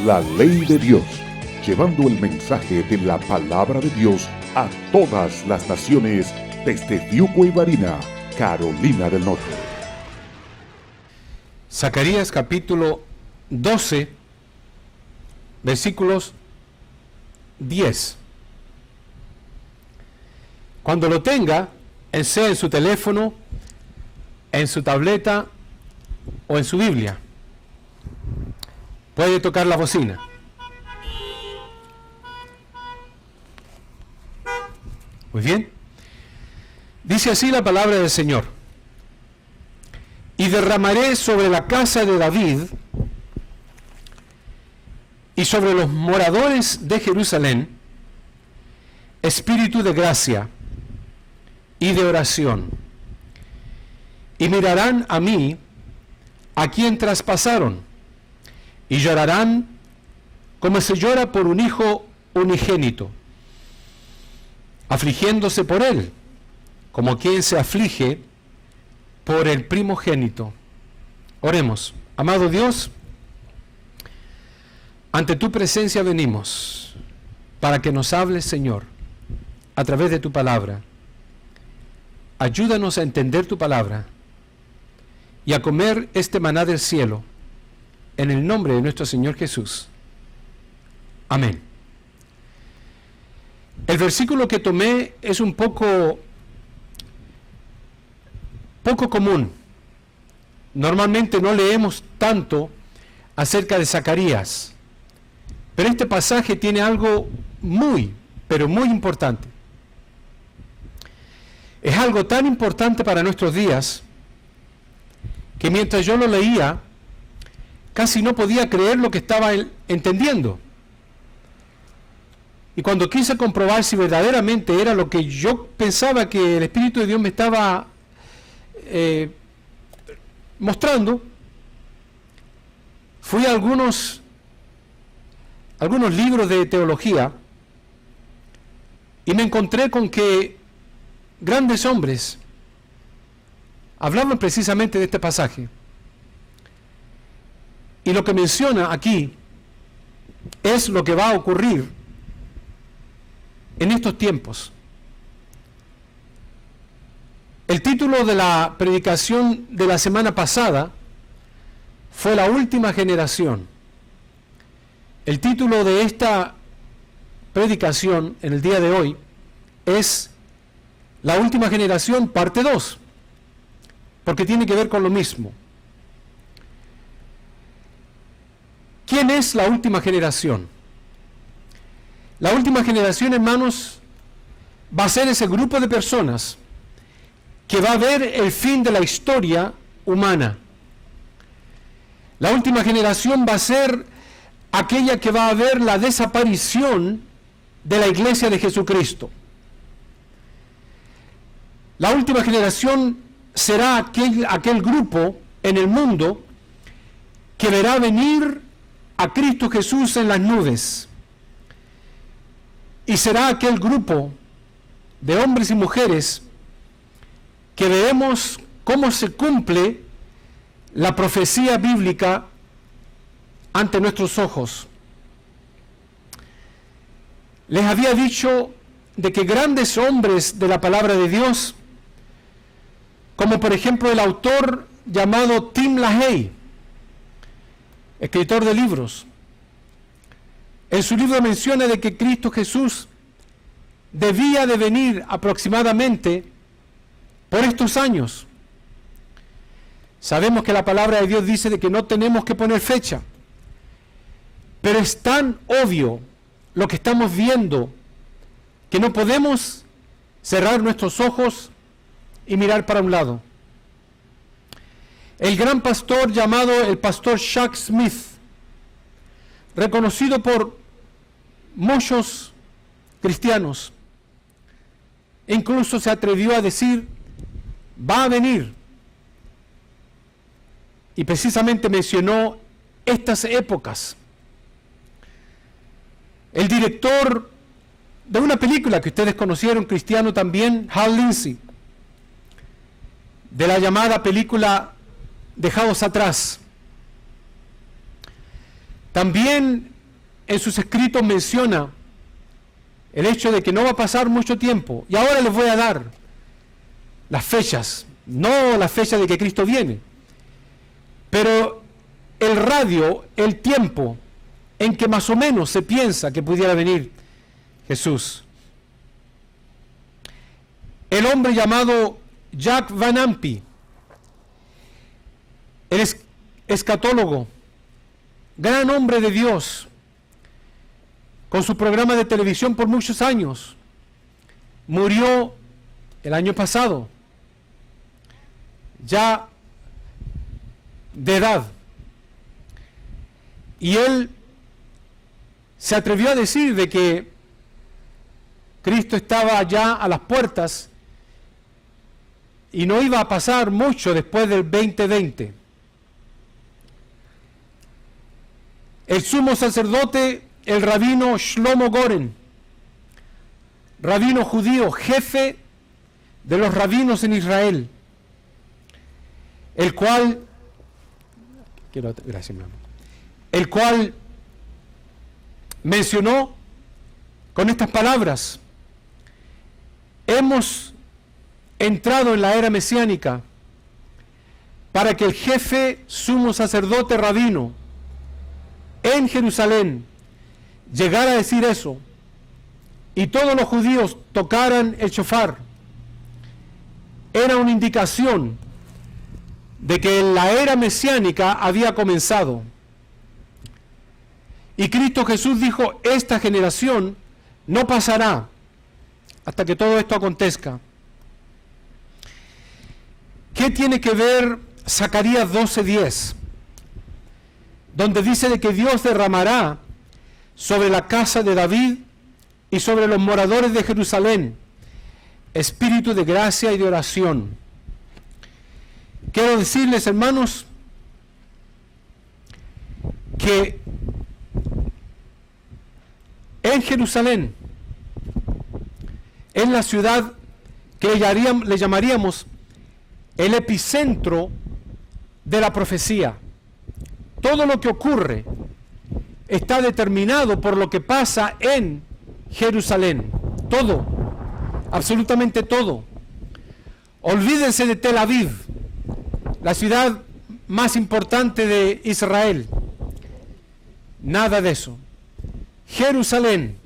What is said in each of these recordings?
la ley de Dios, llevando el mensaje de la palabra de Dios a todas las naciones desde Fiuco y Varina, Carolina del Norte. Zacarías capítulo 12, versículos 10. Cuando lo tenga, sea en su teléfono, en su tableta o en su Biblia, puede tocar la bocina. Muy bien. Dice así la palabra del Señor: y derramaré sobre la casa de David y sobre los moradores de Jerusalén espíritu de gracia y de oración, y mirarán a mí, a quien traspasaron, y llorarán como se llora por un hijo unigénito, afligiéndose por él, como quien se aflige por el primogénito. Oremos. Amado Dios, ante tu presencia venimos para que nos hables, Señor, a través de tu palabra. Ayúdanos a entender tu palabra y a comer este maná del cielo, en el nombre de nuestro Señor Jesús. Amén. El versículo que tomé es un poco común. Normalmente no leemos tanto acerca de Zacarías, pero este pasaje tiene algo muy, pero muy importante. Es algo tan importante para nuestros días que mientras yo lo leía, casi no podía creer lo que estaba entendiendo. Y cuando quise comprobar si verdaderamente era lo que yo pensaba que el Espíritu de Dios me estaba mostrando, fui a algunos libros de teología y me encontré con que grandes hombres hablaban precisamente de este pasaje. Y lo que menciona aquí es lo que va a ocurrir en estos tiempos. El título de la predicación de la semana pasada fue La Última Generación. El título de esta predicación en el día de hoy es La Última Generación, parte 2, porque tiene que ver con lo mismo. ¿Quién es la última generación? La última generación, hermanos, va a ser ese grupo de personas que va a ver el fin de la historia humana. La última generación va a ser aquella que va a ver la desaparición de la iglesia de Jesucristo. La última generación será aquel grupo en el mundo que verá venir a Cristo Jesús en las nubes. Y será aquel grupo de hombres y mujeres que veremos cómo se cumple la profecía bíblica ante nuestros ojos. Les había dicho de que grandes hombres de la palabra de Dios, como por ejemplo el autor llamado Tim LaHaye, escritor de libros, en su libro menciona de que Cristo Jesús debía de venir aproximadamente por estos años. Sabemos que la palabra de Dios dice de que no tenemos que poner fecha, pero es tan obvio lo que estamos viendo que no podemos cerrar nuestros ojos y mirar para un lado. El gran pastor llamado el pastor Chuck Smith, reconocido por muchos cristianos, incluso se atrevió a decir: va a venir. Y precisamente mencionó estas épocas. El director de una película que ustedes conocieron, cristiano también, Hal Lindsey, de la llamada película Dejados Atrás. También en sus escritos menciona el hecho de que no va a pasar mucho tiempo. Y ahora les voy a dar las fechas, no la fecha de que Cristo viene, pero el radio, el tiempo en que más o menos se piensa que pudiera venir Jesús. El hombre llamado Jack Van Ampe, el escatólogo, gran hombre de Dios, con su programa de televisión por muchos años, murió el año pasado, ya de edad. Y él se atrevió a decir de que Cristo estaba ya a las puertas y no iba a pasar mucho después del 2020. El sumo sacerdote, el rabino Shlomo Goren, rabino judío, jefe de los rabinos en Israel, el cual mencionó con estas palabras: hemos entrado en la era mesiánica para que el jefe sumo sacerdote rabino en Jerusalén llegara a decir eso y todos los judíos tocaran el shofar. Era una indicación de que la era mesiánica había comenzado. Y Cristo Jesús dijo: esta generación no pasará hasta que todo esto acontezca. ¿Qué tiene que ver Zacarías 12:10? Donde dice de que Dios derramará sobre la casa de David y sobre los moradores de Jerusalén espíritu de gracia y de oración. Quiero decirles, hermanos, que en Jerusalén, en la ciudad que le llamaríamos el epicentro de la profecía, todo lo que ocurre está determinado por lo que pasa en Jerusalén. Todo, absolutamente todo. Olvídense de Tel Aviv, la ciudad más importante de Israel. Nada de eso. Jerusalén,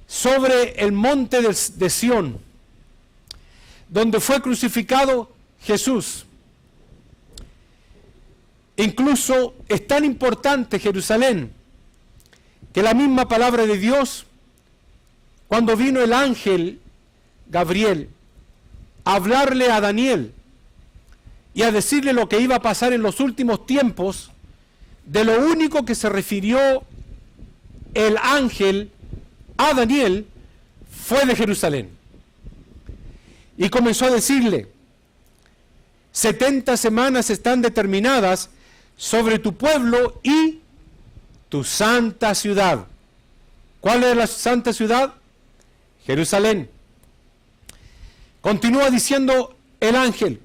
sobre el monte de Sión, donde fue crucificado Jesús. Incluso es tan importante Jerusalén que la misma palabra de Dios, cuando vino el ángel Gabriel a hablarle a Daniel y a decirle lo que iba a pasar en los últimos tiempos, de lo único que se refirió el ángel a Daniel fue de Jerusalén. Y comenzó a decirle: 70 semanas están determinadas sobre tu pueblo y tu santa ciudad. ¿Cuál es la santa ciudad? Jerusalén. Continúa diciendo el ángel: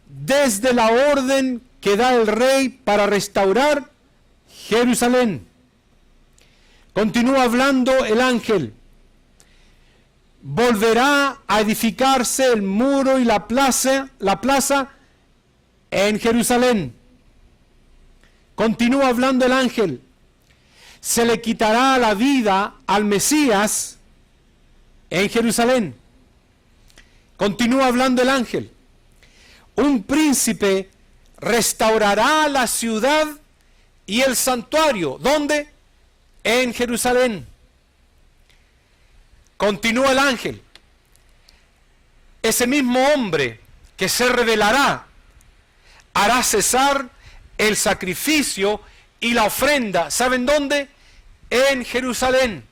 desde la orden que da el rey para restaurar Jerusalén. Continúa hablando el ángel: volverá a edificarse el muro y la plaza en Jerusalén. Continúa hablando el ángel: se le quitará la vida al Mesías en Jerusalén. Continúa hablando el ángel: un príncipe restaurará la ciudad y el santuario. ¿Dónde? En Jerusalén. Continúa el ángel: ese mismo hombre que se revelará hará cesar el sacrificio y la ofrenda. ¿Saben dónde? En Jerusalén.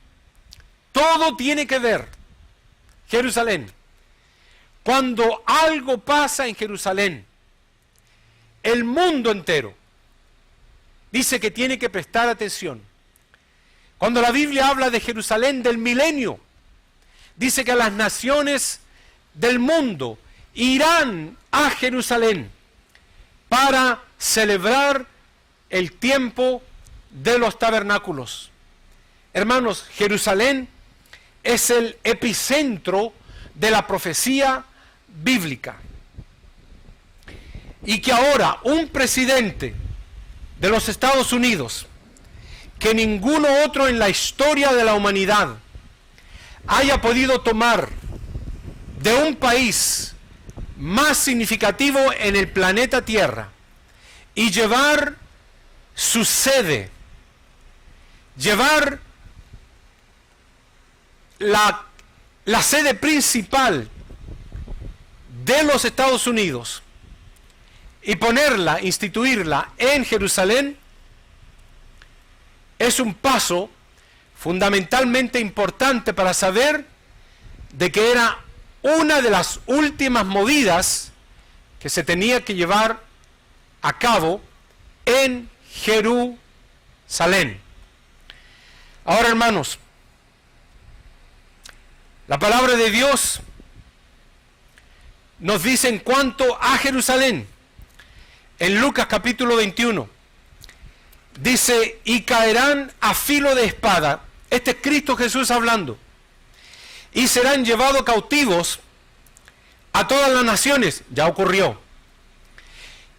Todo tiene que ver Jerusalén. Cuando algo pasa en Jerusalén, el mundo entero dice que tiene que prestar atención. Cuando la Biblia habla de Jerusalén del milenio, dice que las naciones del mundo irán a Jerusalén para celebrar el tiempo de los tabernáculos. Hermanos, Jerusalén es el epicentro de la profecía bíblica. Y que ahora un presidente de los Estados Unidos, que ninguno otro en la historia de la humanidad haya podido tomar de un país más significativo en el planeta Tierra y llevar su sede, llevar la sede principal de los Estados Unidos y ponerla, instituirla en Jerusalén, es un paso fundamentalmente importante para saber de que era una de las últimas movidas que se tenía que llevar a cabo en Jerusalén. Ahora, hermanos, la palabra de Dios nos dice en cuanto a Jerusalén, en Lucas capítulo 21, dice, y caerán a filo de espada. Este es Cristo Jesús hablando. Y serán llevados cautivos a todas las naciones. Ya ocurrió.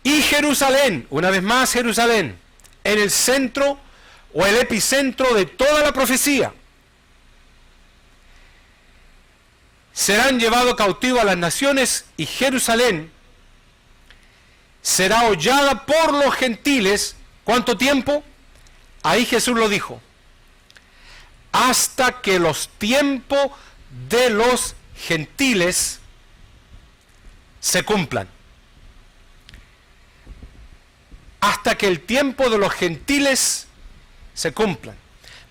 Y Jerusalén, una vez más Jerusalén, en el centro o el epicentro de toda la profecía, serán llevados cautivos a las naciones, y Jerusalén será hollada por los gentiles. ¿Cuánto tiempo? Ahí Jesús lo dijo. Hasta que los tiempos de los gentiles se cumplan. Hasta que el tiempo de los gentiles se cumplan.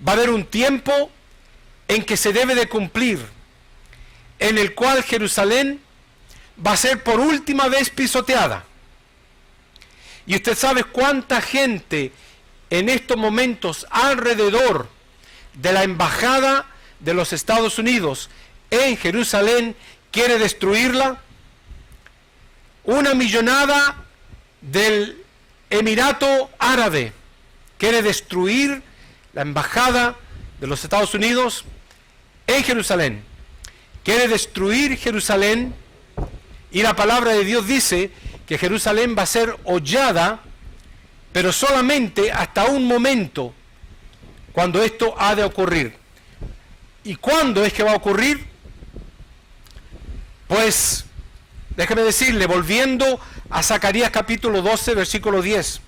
Va a haber un tiempo en que se debe de cumplir, en el cual Jerusalén va a ser por última vez pisoteada. Y usted sabe cuánta gente en estos momentos alrededor de la embajada de los Estados Unidos en Jerusalén quiere destruirla. Una millonada del Emirato Árabe quiere destruir la embajada de los Estados Unidos en Jerusalén. Quiere destruir Jerusalén, y la palabra de Dios dice que Jerusalén va a ser hollada, pero solamente hasta un momento, cuando esto ha de ocurrir. ¿Y cuándo es que va a ocurrir? Pues, déjeme decirle, volviendo a Zacarías capítulo 12, versículo 10,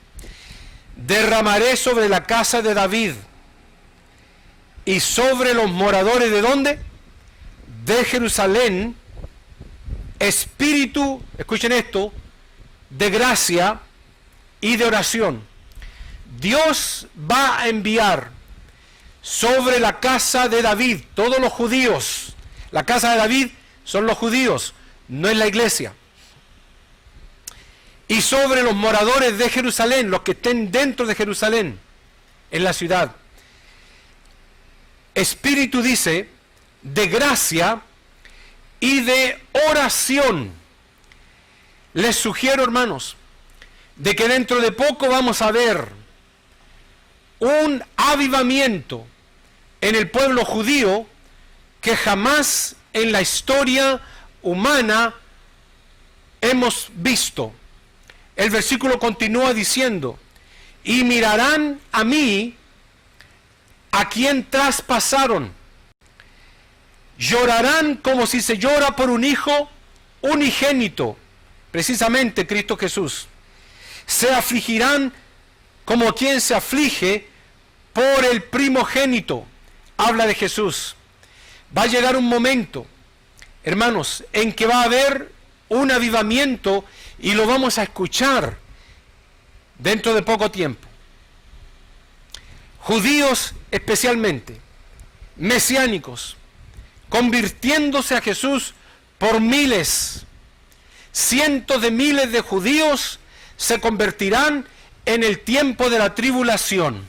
derramaré sobre la casa de David y sobre los moradores ¿de dónde? De Jerusalén, espíritu, escuchen esto, de gracia y de oración. Dios va a enviar sobre la casa de David, todos los judíos. La casa de David son los judíos, no es la iglesia. Y sobre los moradores de Jerusalén, los que estén dentro de Jerusalén, en la ciudad. Espíritu, dice, de gracia y de oración. Les sugiero, hermanos, de que dentro de poco vamos a ver un avivamiento en el pueblo judío que jamás en la historia humana hemos visto. El versículo continúa diciendo, y mirarán a mí, a quien traspasaron. Llorarán como si se llora por un hijo unigénito, precisamente Cristo Jesús. Se afligirán como quien se aflige por el primogénito. Habla de Jesús. Va a llegar un momento, hermanos, en que va a haber un avivamiento, y lo vamos a escuchar dentro de poco tiempo. Judíos especialmente, mesiánicos, convirtiéndose a Jesús por miles. Cientos de miles de judíos se convertirán en el tiempo de la tribulación.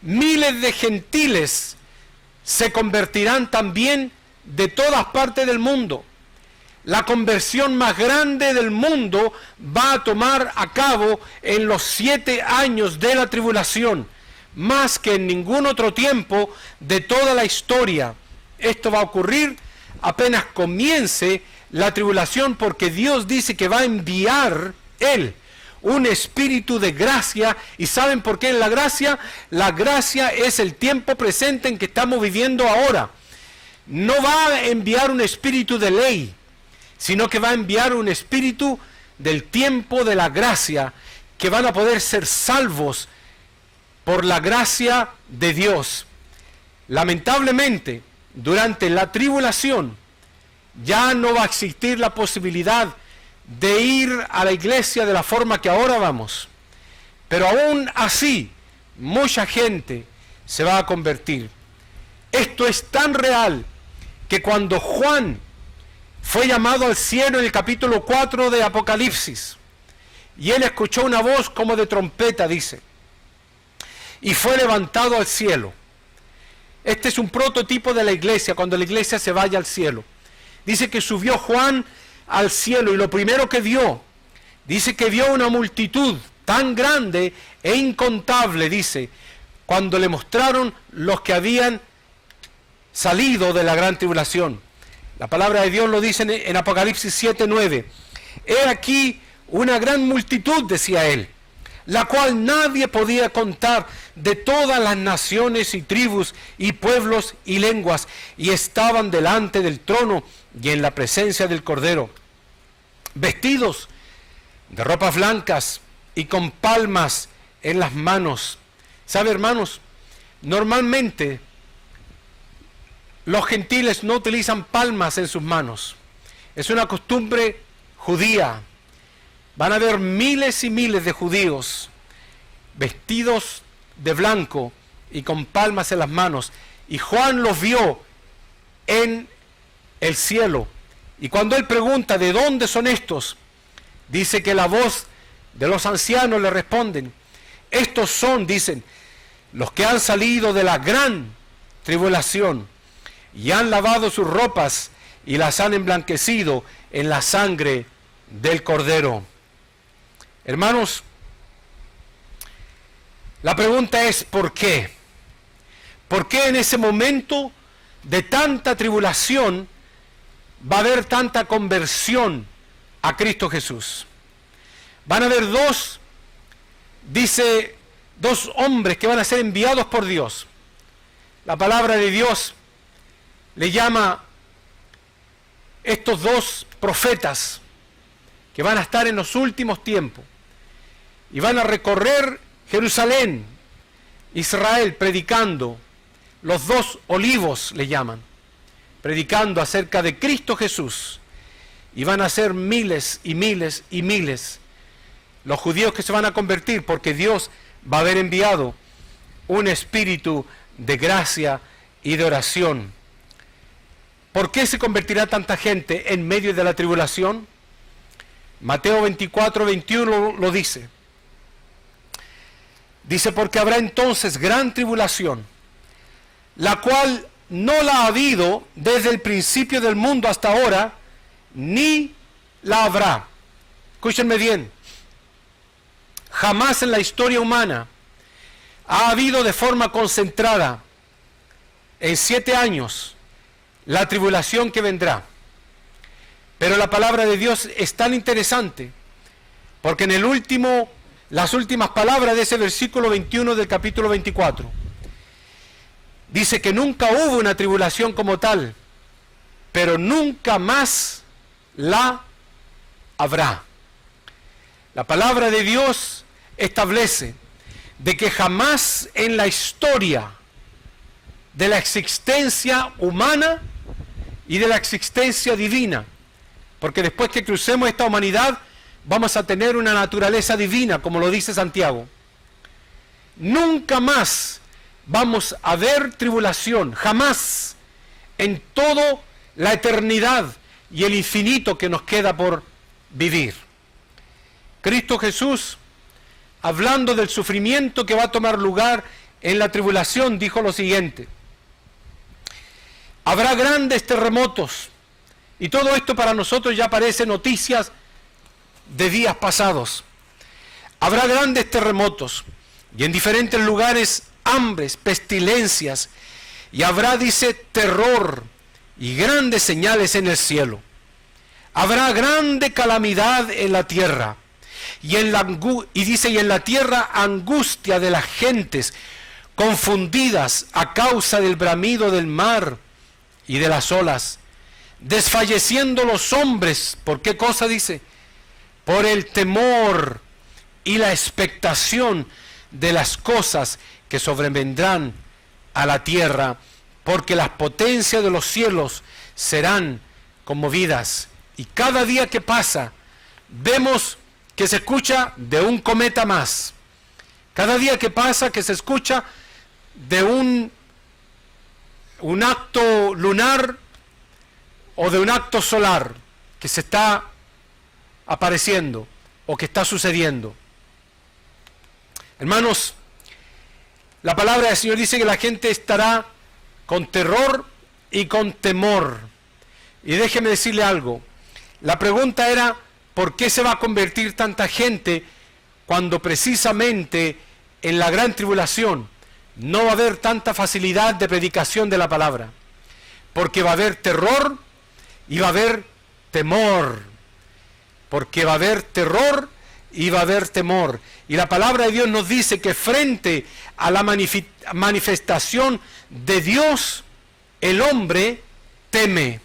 Miles de gentiles se convertirán también de todas partes del mundo. La conversión más grande del mundo va a tomar a cabo en los 7 años de la tribulación. más que en ningún otro tiempo de toda la historia. Esto va a ocurrir apenas comience la tribulación, porque Dios dice que va a enviar Él un espíritu de gracia. ¿Y saben por qué la gracia? La gracia es el tiempo presente en que estamos viviendo ahora. No va a enviar un espíritu de ley, sino que va a enviar un espíritu del tiempo de la gracia, que van a poder ser salvos por la gracia de Dios. Lamentablemente, durante la tribulación, ya no va a existir la posibilidad de ir a la iglesia de la forma que ahora vamos. Pero aún así, mucha gente se va a convertir. Esto es tan real que cuando Juan fue llamado al cielo en el capítulo 4 de Apocalipsis, y él escuchó una voz como de trompeta, dice, y fue levantado al cielo. Este es un prototipo de la iglesia, cuando la iglesia se vaya al cielo. Dice que subió Juan al cielo, y lo primero que vio, dice que vio una multitud tan grande e incontable, dice, cuando le mostraron los que habían salido de la gran tribulación. La palabra de Dios lo dice en Apocalipsis 7:9. He aquí una gran multitud, decía él, la cual nadie podía contar, de todas las naciones y tribus y pueblos y lenguas, y estaban delante del trono y en la presencia del Cordero, vestidos de ropas blancas y con palmas en las manos. ¿Sabe, hermanos? Normalmente los gentiles no utilizan palmas en sus manos. Es una costumbre judía. Van a haber miles y miles de judíos vestidos de blanco y con palmas en las manos. Y Juan los vio en el cielo. Y cuando él pregunta de dónde son estos, dice que la voz de los ancianos le responden: estos son, dicen, los que han salido de la gran tribulación y han lavado sus ropas y las han emblanquecido en la sangre del Cordero. Hermanos, la pregunta es ¿por qué? ¿Por qué en ese momento de tanta tribulación va a haber tanta conversión a Cristo Jesús? Van a haber dos hombres que van a ser enviados por Dios. La palabra de Dios le llama estos dos profetas que van a estar en los últimos tiempos y van a recorrer Jerusalén, Israel, predicando. Los dos olivos le llaman, predicando acerca de Cristo Jesús. Y van a ser miles y miles y miles los judíos que se van a convertir, porque Dios va a haber enviado un espíritu de gracia y de oración. ¿Por qué se convertirá tanta gente en medio de la tribulación? Mateo 24:21 lo dice. Dice, porque habrá entonces gran tribulación, la cual no la ha habido desde el principio del mundo hasta ahora, ni la habrá. Escúchenme bien. Jamás en la historia humana ha habido de forma concentrada en 7 años la tribulación que vendrá. Pero la palabra de Dios es tan interesante, porque en las últimas palabras de ese versículo 21 del capítulo 24, dice que nunca hubo una tribulación como tal, pero nunca más la habrá. La palabra de Dios establece de que jamás en la historia de la existencia humana y de la existencia divina, porque después que crucemos esta humanidad vamos a tener una naturaleza divina, como lo dice Santiago, nunca más vamos a ver tribulación, jamás, en toda la eternidad y el infinito que nos queda por vivir. Cristo Jesús, hablando del sufrimiento que va a tomar lugar en la tribulación, dijo lo siguiente: habrá grandes terremotos, y todo esto para nosotros ya parece noticias de días pasados. Habrá grandes terremotos, y en diferentes lugares hambres, pestilencias, y habrá, dice, terror y grandes señales en el cielo. Habrá grande calamidad en la tierra, y dice, y en la tierra angustia de las gentes, confundidas a causa del bramido del mar y de las olas, desfalleciendo los hombres. ¿Por qué cosa dice? Por el temor y la expectación de las cosas que sobrevendrán a la tierra, porque las potencias de los cielos serán conmovidas. Y cada día que pasa, vemos que se escucha de un cometa más. Cada día que pasa que se escucha de un acto lunar o de un acto solar que se está apareciendo o que está sucediendo. Hermanos, la palabra del Señor dice que la gente estará con terror y con temor. Y déjeme decirle algo. La pregunta era, ¿por qué se va a convertir tanta gente cuando precisamente en la gran tribulación no va a haber tanta facilidad de predicación de la palabra? Porque va a haber terror y va a haber temor. Porque va a haber terror y va a haber temor. Y la palabra de Dios nos dice que frente a la manifestación de Dios, el hombre teme.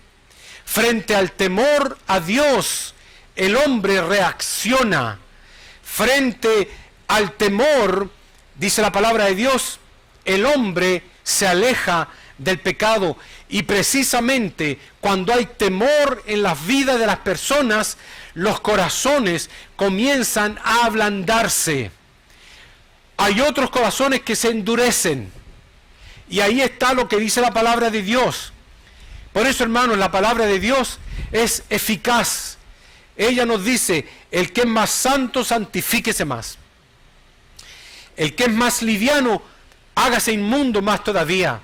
Frente al temor a Dios, el hombre reacciona. Frente al temor, dice la palabra de Dios, el hombre se aleja del pecado. Y precisamente cuando hay temor en las vidas de las personas, los corazones comienzan a ablandarse. Hay otros corazones que se endurecen. Y ahí está lo que dice la palabra de Dios. Por eso, hermanos, la palabra de Dios es eficaz. Ella nos dice, el que es más santo, santifíquese más. El que es más liviano, hágase inmundo más todavía.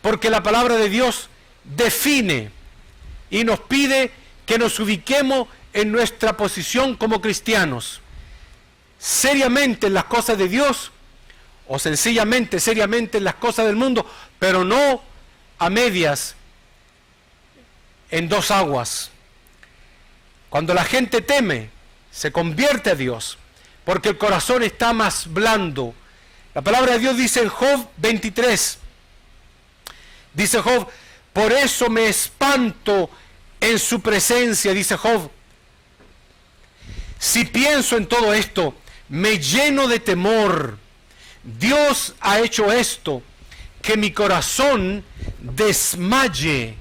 Porque la palabra de Dios define y nos pide que nos ubiquemos en nuestra posición como cristianos. Seriamente en las cosas de Dios o sencillamente, seriamente en las cosas del mundo, pero no a medias, en dos aguas. Cuando la gente teme, se convierte a Dios, porque el corazón está más blando. La palabra de Dios dice en Job 23, dice Job, por eso me espanto en su presencia, dice Job. Si pienso en todo esto, me lleno de temor. Dios ha hecho esto, que mi corazón desmaye.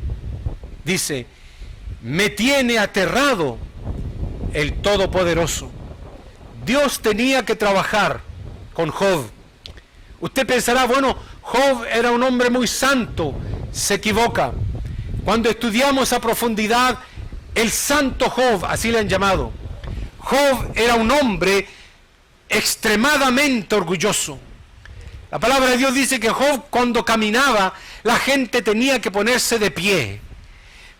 Dice, me tiene aterrado el Todopoderoso. Dios tenía que trabajar con Job. Usted pensará, bueno, Job era un hombre muy santo. Se equivoca. Cuando estudiamos a profundidad el santo Job, así le han llamado, Job era un hombre extremadamente orgulloso. La palabra de Dios dice que Job, cuando caminaba, la gente tenía que ponerse de pie.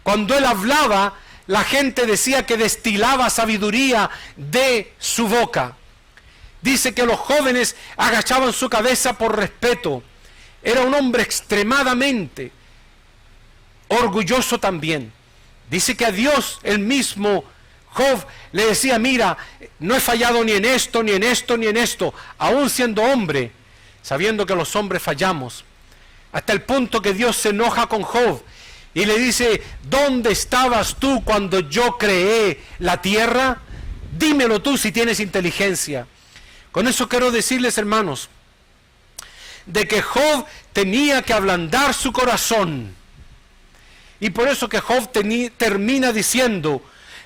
Cuando él hablaba, la gente decía que destilaba sabiduría de su boca. Dice que los jóvenes agachaban su cabeza por respeto. Era un hombre extremadamente orgulloso también. Dice que a Dios, el mismo Job, le decía, mira, no he fallado ni en esto, ni en esto, ni en esto, aún siendo hombre, sabiendo que los hombres fallamos. Hasta el punto que Dios se enoja con Job y le dice, ¿dónde estabas tú cuando yo creé la tierra? Dímelo tú si tienes inteligencia. Con eso quiero decirles, hermanos, de que Job tenía que ablandar su corazón. Y por eso que Job termina diciendo,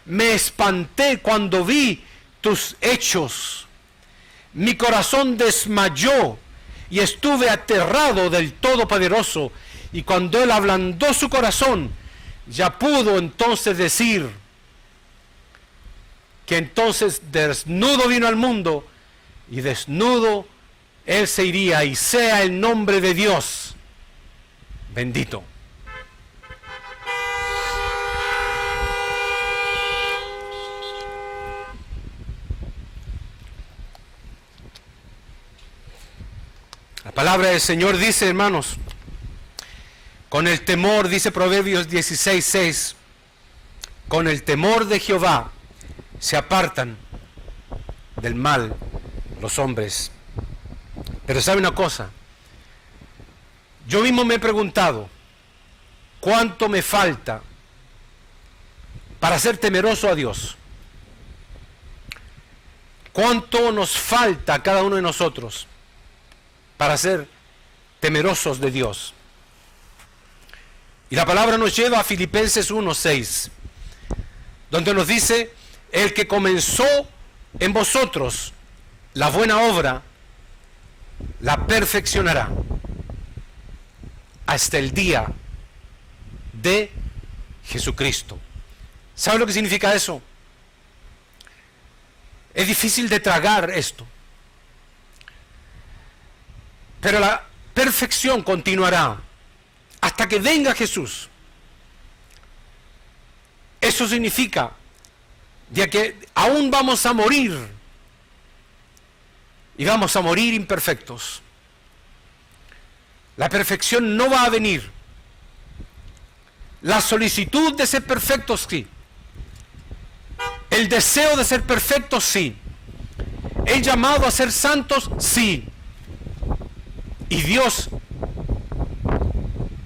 me espanté cuando vi tus hechos. Mi corazón desmayó y estuve aterrado del Todopoderoso. Y cuando él ablandó su corazón, ya pudo entonces decir que entonces desnudo vino al mundo y desnudo él se iría, y sea el nombre de Dios bendito. La Palabra del Señor dice, hermanos, con el temor, dice Proverbios 16:6, con el temor de Jehová se apartan del mal los hombres. Pero ¿sabe una cosa? Yo mismo me he preguntado, ¿cuánto me falta para ser temeroso a Dios? ¿Cuánto nos falta a cada uno de nosotros para ser temerosos de Dios? Y la palabra nos lleva a Filipenses 1:6, donde nos dice, el que comenzó en vosotros la buena obra, la perfeccionará hasta el día de Jesucristo. ¿Sabe lo que significa eso? Es difícil de tragar esto, pero la perfección continuará hasta que venga Jesús. Eso significa de que aún vamos a morir, y vamos a morir imperfectos. La perfección no va a venir. La solicitud de ser perfectos, sí. El deseo de ser perfectos, sí. El llamado a ser santos, sí. Y Dios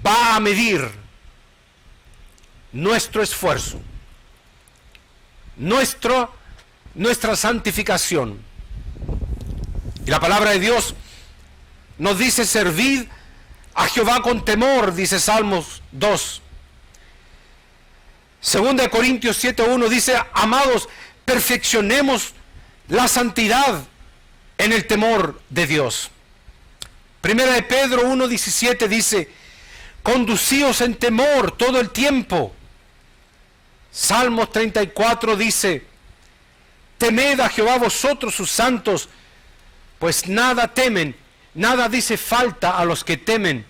va a medir nuestro esfuerzo, nuestra santificación. Y la palabra de Dios nos dice, servid a Jehová con temor, dice Salmos 2. Segunda de Corintios 7:1 dice, amados, perfeccionemos la santidad en el temor de Dios. Primera de Pedro 1:17 dice, conducíos en temor todo el tiempo. Salmos 34 dice, temed a Jehová vosotros sus santos, pues nada temen, nada dice falta a los que temen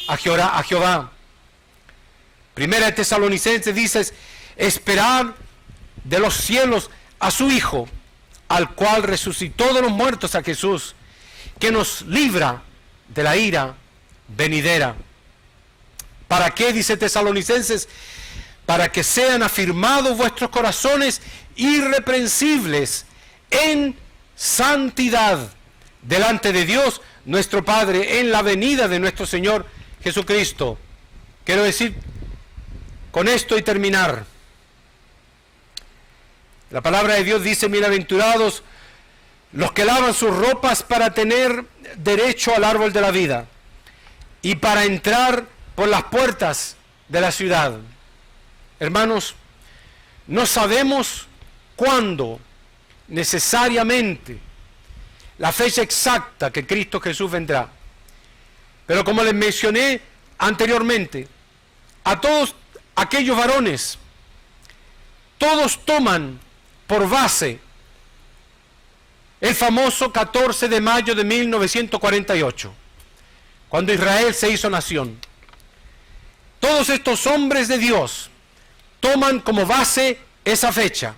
a Jehová. Primera de Tesalonicenses dice, esperad de los cielos a su Hijo, al cual resucitó de los muertos, a Jesús, que nos libra de la ira venidera. ¿Para qué? Dice Tesalonicenses, para que sean afirmados vuestros corazones irreprensibles en santidad delante de Dios nuestro Padre en la venida de nuestro Señor Jesucristo. Quiero decir con esto y terminar. La palabra de Dios dice, bienaventurados los que lavan sus ropas para tener derecho al árbol de la vida y para entrar por las puertas de la ciudad. Hermanos, no sabemos cuándo necesariamente la fecha exacta que Cristo Jesús vendrá. Pero como les mencioné anteriormente, a todos aquellos varones, todos toman por base el famoso 14 de mayo de 1948, cuando Israel se hizo nación. Todos estos hombres de Dios toman como base esa fecha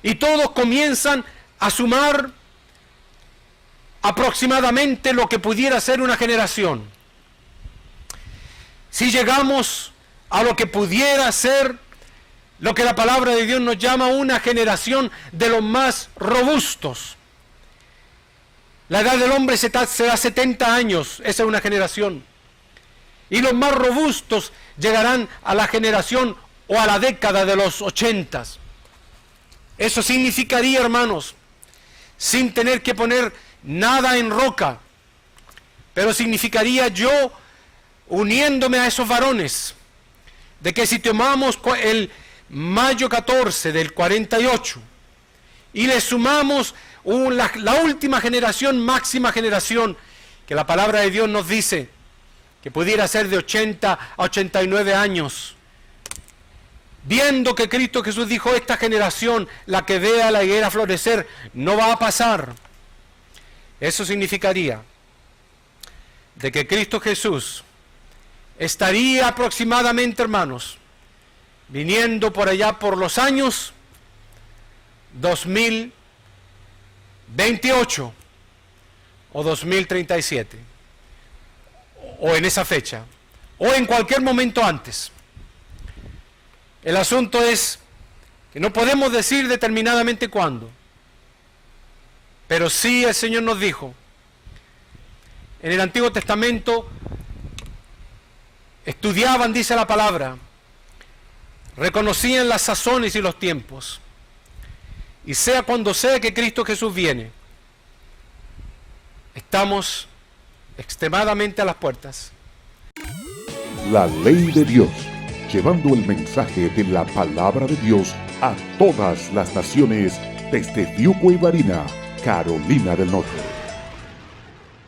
y todos comienzan a sumar aproximadamente lo que pudiera ser una generación. Si llegamos a lo que pudiera ser lo que la palabra de Dios nos llama una generación de los más robustos. La edad del hombre será 70 años, esa es una generación. Y los más robustos llegarán a la generación o a la década de los 80. Eso significaría, hermanos, sin tener que poner nada en roca, pero significaría yo uniéndome a esos varones, de que si tomamos el mayo 14 del 48 y le sumamos la última generación, máxima generación, que la palabra de Dios nos dice que pudiera ser de 80 a 89 años, viendo que Cristo Jesús dijo, esta generación, la que vea la higuera florecer, no va a pasar. Eso significaría de que Cristo Jesús estaría aproximadamente, hermanos, viniendo por allá por los años 2028 o 2037. o en esa fecha, o en cualquier momento antes. El asunto es que no podemos decir determinadamente cuándo, pero sí el Señor nos dijo, en el Antiguo Testamento estudiaban, dice la palabra, reconocían las sazones y los tiempos, y sea cuando sea que Cristo Jesús viene, estamos extremadamente a las puertas. La ley de Dios, llevando el mensaje de la palabra de Dios a todas las naciones desde Fiuco y Varina, Carolina del Norte.